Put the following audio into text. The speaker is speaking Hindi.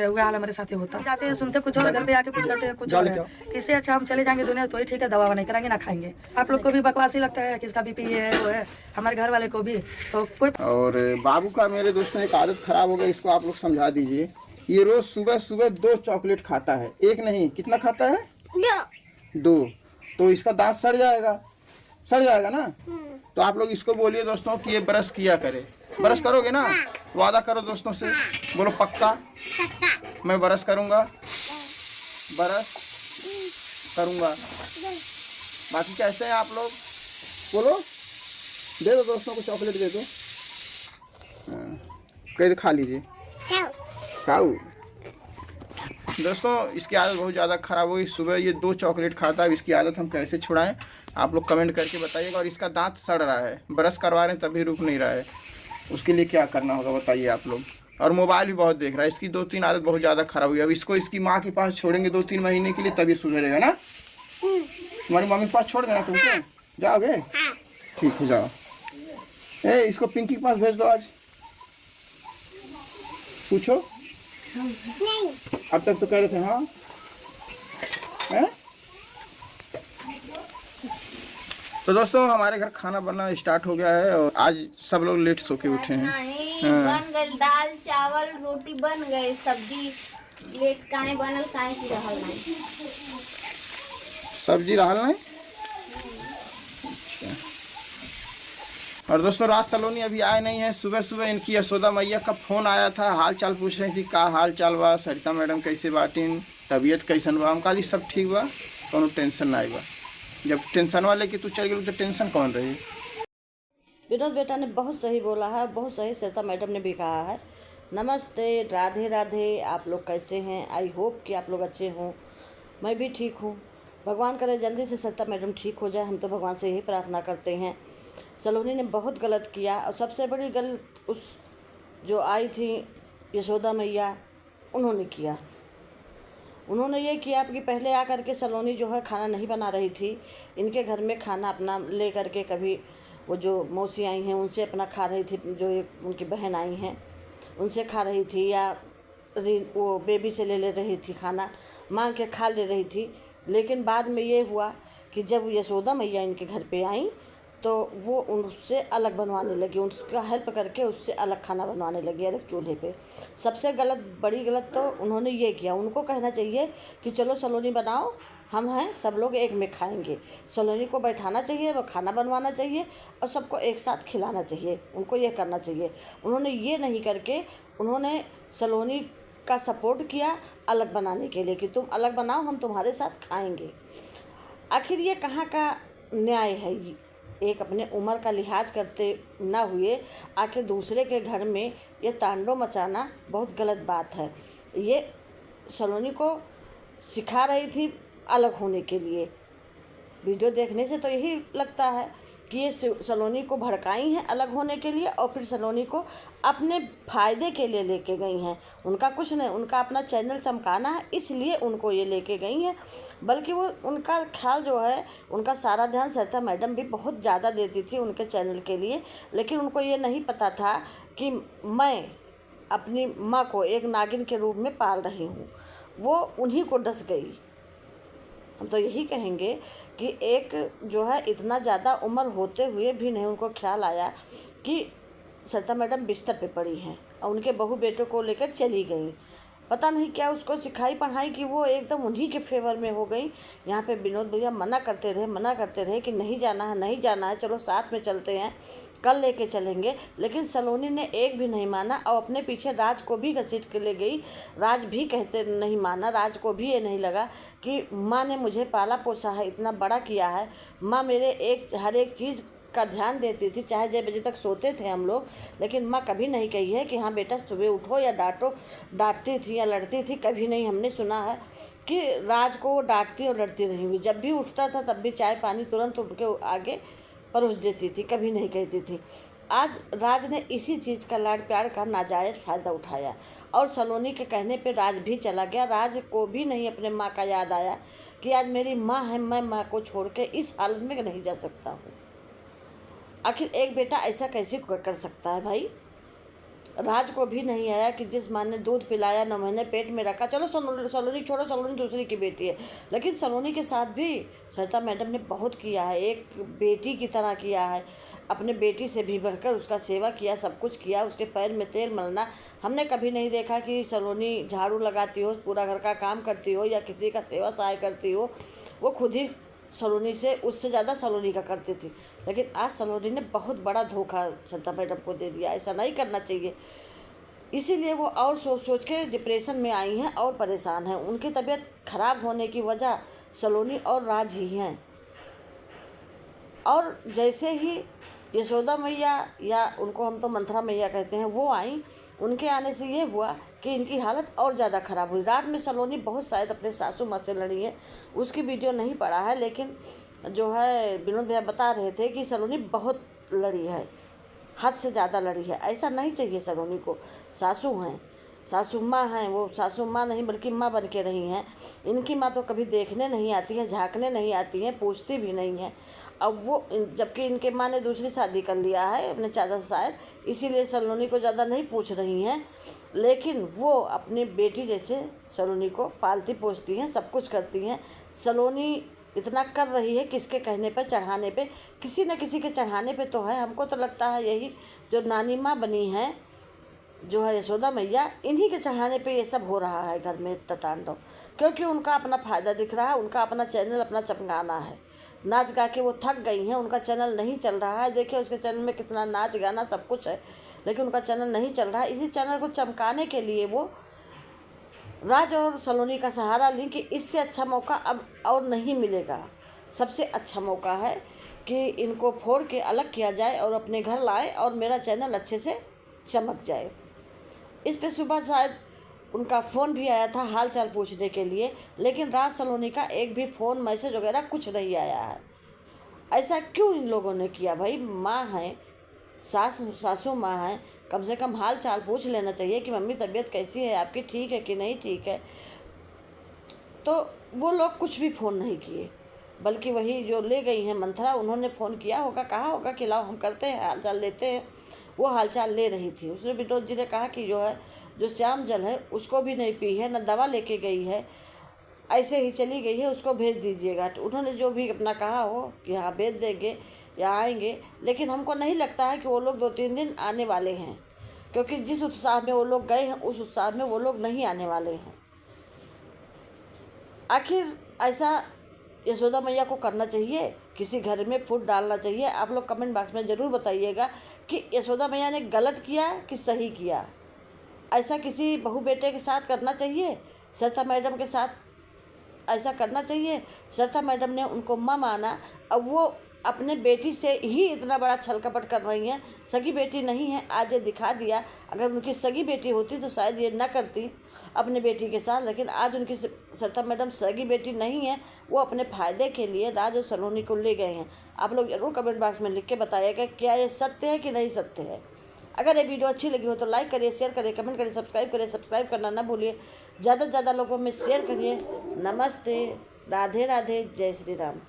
हुआ हाल हमारे साथ ही होता। जाते हैं सुनते कुछ और, घर पे आके कुछ करते हैं कुछ और है। इससे अच्छा हम चले जाएंगे दुनिया, तो ही ठीक है, दवा नहीं कराएंगे ना खाएंगे। आप लोग को भी बकवासी लगता है, किसका बीपी ये है वो है, हमारे घर वाले को भी तो कोई। और बाबू का मेरे दोस्त ने एक आदत खराब हो गई, इसको आप लोग समझा दीजिए। ये रोज सुबह सुबह 2 चॉकलेट खाता है, एक नहीं, कितना खाता है? 2। तो इसका दांत सड़ जाएगा, सड़ जाएगा ना। तो आप लोग इसको बोलिए दोस्तों कि ये ब्रश किया करे। ब्रश करोगे ना? वादा करो दोस्तों से, बोलो पक्का मैं ब्रश करूंगा, ब्रश करूंगा। बाकी कैसे हैं आप लोग? बोलो, दे दो दोस्तों को चॉकलेट दे दो। कह खा लीजिए, खाओ। दोस्तों इसकी आदत बहुत ज़्यादा ख़राब हुई, सुबह ये 2 चॉकलेट खाता है। इसकी आदत हम कैसे छुड़ाएं, आप लोग कमेंट करके बताइएगा। और इसका दांत सड़ रहा है, ब्रश करवा रहे हैं तभी रुक नहीं रहा है, उसके लिए क्या करना होगा बताइए आप लोग। और मोबाइल भी बहुत देख रहा है, इसकी 2-3 आदत बहुत ज़्यादा ख़राब हुई। अब इसको इसकी माँ के पास छोड़ेंगे 2-3 महीने के लिए, तभी सुधरेगा ना। तुम्हारी मम्मी के पास छोड़ देना तुमको, जाओगे? ठीक है जाओ। इसको पिंकी के पास भेज दो आज, पूछो। नहीं। अब तक तो कह रहे थे हाँ है? तो दोस्तों हमारे घर खाना बनना स्टार्ट हो गया है और आज सब लोग लेट सो के उठे हैं। बन गई दाल चावल रोटी बन गई, सब्जी लेट काहे बनल, काहे की रहल नहीं, सब्जी रहल नहीं। और दोस्तों रात सलोनी अभी आए नहीं है। सुबह सुबह इनकी यशोदा मैया का फ़ोन आया था, हाल चाल पूछ रही थी, का हाल चाल बा, सरिता मैडम कैसे बाटिन, तबीयत कैसन बा। हम कहा सब ठीक बा, कोनो टेंशन ना बा। जब टेंशन वाले कि तू चल गई तो टेंशन कौन रही। विनोद बेटा ने बहुत सही बोला है, बहुत सही सरिता मैडम ने भी कहा है। नमस्ते, राधे राधे। आप लोग कैसे हैं? आई होप कि आप लोग अच्छे हों। मैं भी ठीक हूँ। भगवान करे जल्दी से सरिता मैडम ठीक हो जाए, हम तो भगवान से यही प्रार्थना करते हैं। सलोनी ने बहुत गलत किया और सबसे बड़ी गलत उस जो आई थी यशोदा मैया, उन्होंने किया। उन्होंने ये किया कि पहले आकर के सलोनी जो है खाना नहीं बना रही थी, इनके घर में खाना अपना ले करके, कभी वो जो मौसी आई हैं उनसे अपना खा रही थी, जो उनकी बहन आई हैं उनसे खा रही थी, या वो बेबी से ले रही थी, खाना मांग के खा ले रही थी। लेकिन बाद में ये हुआ कि जब यशोदा मैया इनके घर पे आई तो वो उससे अलग बनवाने लगी, उसका हेल्प करके उससे अलग खाना बनवाने लगी, अलग चूल्हे पे। सबसे गलत, बड़ी गलत तो उन्होंने ये किया। उनको कहना चाहिए कि चलो सलोनी बनाओ, हम हैं, सब लोग एक में खाएंगे। सलोनी को बैठाना चाहिए, वो खाना बनवाना चाहिए और सबको एक साथ खिलाना चाहिए, उनको ये करना चाहिए। उन्होंने ये नहीं करके उन्होंने सलोनी का सपोर्ट किया अलग बनाने के लिए कि तुम अलग बनाओ, हम तुम्हारे साथ खाएंगे। आखिर ये कहाँ का न्याय है? एक अपने उम्र का लिहाज करते ना हुए आके दूसरे के घर में ये तांडव मचाना बहुत गलत बात है। ये सलोनी को सिखा रही थी अलग होने के लिए। वीडियो देखने से तो यही लगता है कि ये सलोनी को भड़काई हैं अलग होने के लिए और फिर सलोनी को अपने फ़ायदे के लिए लेके गई हैं। उनका कुछ नहीं, उनका अपना चैनल चमकाना है, इसलिए उनको ये लेके गई हैं। बल्कि वो उनका ख्याल जो है, उनका सारा ध्यान सरिता मैडम भी बहुत ज़्यादा देती थी उनके चैनल के लिए। लेकिन उनको ये नहीं पता था कि मैं अपनी माँ को एक नागिन के रूप में पाल रही हूँ। वो उन्हीं को डस गई। हम तो यही कहेंगे कि एक जो है इतना ज़्यादा उम्र होते हुए भी नहीं उनको ख्याल आया कि सरिता मैडम बिस्तर पे पड़ी हैं और उनके बहू बेटों को लेकर चली गई। पता नहीं क्या उसको सिखाई पढ़ाई कि वो एकदम उन्हीं के फेवर में हो गई। यहाँ पे विनोद भैया मना करते रहे कि नहीं जाना है, नहीं जाना है, चलो साथ में चलते हैं, कल लेके चलेंगे। लेकिन सलोनी ने एक भी नहीं माना और अपने पीछे राज को भी घसीट के ले गई। राज भी कहते नहीं माना, राज को भी ये नहीं लगा कि माँ ने मुझे पाला पोसा है, इतना बड़ा किया है, माँ मेरे हर एक चीज़ का ध्यान देती थी, चाहे 6 बजे तक सोते थे हम लोग। लेकिन माँ कभी नहीं कही है कि हाँ बेटा सुबह उठो या डांटो, डांटती थी या लड़ती थी, कभी नहीं हमने सुना है कि राज को वो डांटती और लड़ती रही हुई। जब भी उठता था तब भी चाय पानी तुरंत उनके आगे परोस देती थी, कभी नहीं कहती थी। आज राज ने इसी चीज़ का लाड़ प्यार का नाजायज़ फ़ायदा उठाया और सलोनी के कहने पे राज भी चला गया। राज को भी नहीं अपने माँ का याद आया कि आज मेरी माँ है, मैं माँ को छोड़ के इस हालत में नहीं जा सकता हूँ। आखिर एक बेटा ऐसा कैसे कर सकता है भाई? राज को भी नहीं आया कि जिस माँ ने दूध पिलाया 9 महीने पेट में रखा। चलो सलोनी छोड़ो, सलोनी दूसरी की बेटी है, लेकिन सलोनी के साथ भी सरिता मैडम ने बहुत किया है, एक बेटी की तरह किया है। अपने बेटी से भी बढ़कर उसका सेवा किया, सब कुछ किया। उसके पैर में तेल मलना हमने कभी नहीं देखा कि सलोनी झाड़ू लगाती हो, पूरा घर का काम करती हो या किसी का सेवा सहाय करती हो। वो खुद ही सलोनी से, उससे ज़्यादा सलोनी का करती थी। लेकिन आज सलोनी ने बहुत बड़ा धोखा सरिता मैडम को दे दिया। ऐसा नहीं करना चाहिए। इसीलिए वो और सोच सोच के डिप्रेशन में आई हैं और परेशान हैं। उनकी तबीयत खराब होने की वजह सलोनी और राज ही हैं। और जैसे ही यशोदा मैया, या उनको हम तो मंथरा मैया कहते हैं, वो आई, उनके आने से ये हुआ कि इनकी हालत और ज़्यादा ख़राब हुई। रात में सलोनी बहुत शायद अपने सासू माँ से लड़ी है, उसकी वीडियो नहीं पड़ा है, लेकिन जो है विनोद भैया बता रहे थे कि सलोनी बहुत लड़ी है, हद से ज़्यादा लड़ी है। ऐसा नहीं चाहिए सलोनी को। सासू हैं, सासू माँ हैं, वो सासू माँ नहीं बल्कि माँ बन के रही हैं। इनकी माँ तो कभी देखने नहीं आती हैं, झांकने नहीं आती हैं, पूछती भी नहीं हैं। अब वो, जबकि इनके माँ ने दूसरी शादी कर लिया है अपने चाचा से शायद, इसीलिए सलोनी को ज़्यादा नहीं पूछ रही हैं। लेकिन वो अपनी बेटी जैसे सलोनी को पालती पोसती हैं, सब कुछ करती हैं। सलोनी इतना कर रही है किसके कहने पे, चढ़ाने पे, किसी न किसी के चढ़ाने पे तो है। हमको तो लगता है यही जो नानी माँ बनी है, जो है यशोदा मैया, इन्हीं के चढ़ाने पे ये सब हो रहा है घर में तांडव। क्योंकि उनका अपना फ़ायदा दिख रहा है, उनका अपना चैनल अपना चमकाना है। नाच गा के वो थक गई हैं, उनका चैनल नहीं चल रहा है। देखिए उसके चैनल में कितना नाच गाना सब कुछ है, लेकिन उनका चैनल नहीं चल रहा है। इसी चैनल को चमकाने के लिए वो राज और सलोनी का सहारा ली कि इससे अच्छा मौका अब और नहीं मिलेगा। सबसे अच्छा मौका है कि इनको फोड़ के अलग किया जाए और अपने घर लाए और मेरा चैनल अच्छे से चमक जाए। इस पे सुबह शायद उनका फ़ोन भी आया था हाल चाल पूछने के लिए, लेकिन राज सलोनी का एक भी फ़ोन मैसेज वगैरह कुछ नहीं आया है। ऐसा क्यों इन लोगों ने किया? भाई माँ हैं, सासू माँ हैं, कम से कम हाल चाल पूछ लेना चाहिए कि मम्मी तबीयत कैसी है आपकी, ठीक है कि नहीं ठीक है। तो वो लोग कुछ भी फ़ोन नहीं किए, बल्कि वही जो ले गई हैं मंथरा, उन्होंने फ़ोन किया होगा, कहा होगा कि लाओ हम करते हैं, हाल चाल लेते हैं। वो हालचाल ले रही थी। उसने विनोद जी ने कहा कि जो श्याम जल है उसको भी नहीं पी है, न दवा लेके गई है, ऐसे ही चली गई है, उसको भेज दीजिएगा। तो उन्होंने जो भी अपना कहा हो कि हाँ भेज देंगे या आएंगे, लेकिन हमको नहीं लगता है कि वो लोग 2-3 दिन आने वाले हैं, क्योंकि जिस उत्साह में वो लोग गए हैं उस उत्साह में वो लोग नहीं आने वाले हैं। आखिर ऐसा यशोदा मैया को करना चाहिए, किसी घर में फूट डालना चाहिए। आप लोग कमेंट बॉक्स में ज़रूर बताइएगा कि यशोदा मैया ने गलत किया कि सही किया। ऐसा किसी बहू बेटे के साथ करना चाहिए? सरिता मैडम के साथ ऐसा करना चाहिए? सरिता मैडम ने उनको माँ माना, अब वो अपने बेटी से ही इतना बड़ा छल कपट कर रही हैं। सगी बेटी नहीं है, आज ये दिखा दिया। अगर उनकी सगी बेटी होती तो शायद ये ना करती अपने बेटी के साथ, लेकिन आज उनकी सरिता मैडम सगी बेटी नहीं है, वो अपने फ़ायदे के लिए राज और सलोनी को ले गए हैं। आप लोग ज़रूर कमेंट बॉक्स में लिख के बताइएगा क्या ये सत्य है कि नहीं सत्य है। अगर ये वीडियो अच्छी लगी हो तो लाइक करिए, शेयर करिए, कमेंट करिए, सब्सक्राइब करिए। सब्सक्राइब करना ना भूलिए, ज़्यादा से ज़्यादा लोगों में शेयर करिए। नमस्ते, राधे राधे, जय श्री राम।